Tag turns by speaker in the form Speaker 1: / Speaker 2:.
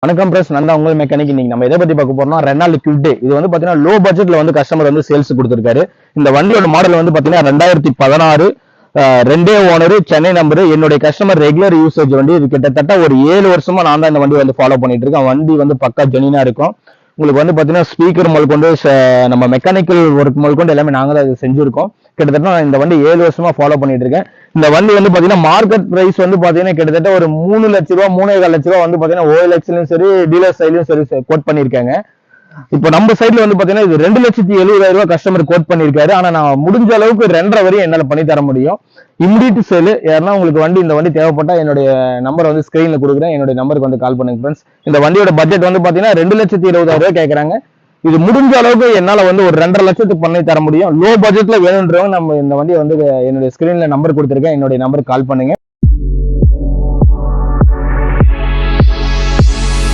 Speaker 1: வணக்கம் பிரஸ், நான் தான் உங்கள் மெக்கானிக். இன்னைக்கு நம்ம எதை பத்தி பார்க்க போறோம்னா ரெனால்ட் குவிட். இது வந்து பாத்தீங்கன்னா லோ பட்ஜெட்ல வந்து கஸ்டமர் வந்து சேல்ஸ் கொடுத்திருக்காரு. இந்த வண்டியோட மாடல் வந்து பாத்தீங்கன்னா 2016, ரெண்டே ஓனர், சென்னை நம்பர். என்னுடைய கஸ்டமர் ரெகுலர் யூசேஜ் வண்டி. இது கிட்டத்தட்ட ஒரு 7 வருஷமா நான் தான் இந்த வண்டி வந்து ஃபாலோ பண்ணிட்டு இருக்கேன். வண்டி வந்து பக்கா ஜெனினா இருக்கும். உங்களுக்கு வந்து பாத்தீங்கன்னா ஸ்பீக்கர் முதல் கொண்டு நம்ம மெக்கானிக்கல் ஒர்க் முதல் கொண்டு எல்லாமே நாங்க தான் செஞ்சிருக்கோம். கிட்டத்தட்ட நான் இந்த வண்டி 7 வருஷமா ஃபாலோ பண்ணிட்டு இருக்கேன். இந்த வண்டி வந்து பாத்தீங்கன்னா மார்க்கெட் பிரைஸ் வந்து பாத்தீங்கன்னா கிட்டத்தட்ட ஒரு 3 லட்ச ரூபா 3,4 லட்ச ரூபா வந்து பாத்தீங்கன்னா OLXலயும் சரி டீலர் சைட்லயும் சரி கோட் பண்ணிருக்காங்க. இப்போ நம்ம சைட்ல வந்து பாத்தீங்கன்னா இது 2,70,000 ரூபாய் கஸ்டமர் கோட் பண்ணிருக்காரு. ஆனா நான் முடிஞ்ச அளவுக்கு 2.5 வரையும் என்னால பண்ணி தர முடியும். Immediate sale. யாருன்னா உங்களுக்கு இந்த வண்டி தேவைப்பட்டா என்னுடைய நம்பர் வந்து ஸ்கிரீன்ல கொடுக்குறேன். என்னுடைய நம்பருக்கு வந்து கால் பண்ணுங்க ஃப்ரெண்ட்ஸ். இந்த வண்டியோட பட்ஜெட் வந்து பாத்தீங்கன்னா 2,20,000 ரூபாய் கேட்கறாங்க. இது முடிஞ்ச அளவுக்கு என்னால வந்து ஒரு 2.5 லட்சத்துக்கு பண்ணி தர முடியும். லோ பட்ஜெட்ல வேணுன்றவங்க நம்ம இந்த வண்டியை வந்து என்னுடைய ஸ்கிரீன்ல நம்பர் கொடுத்துருக்கேன். என்னுடைய நம்பருக்கு கால் பண்ணுங்க.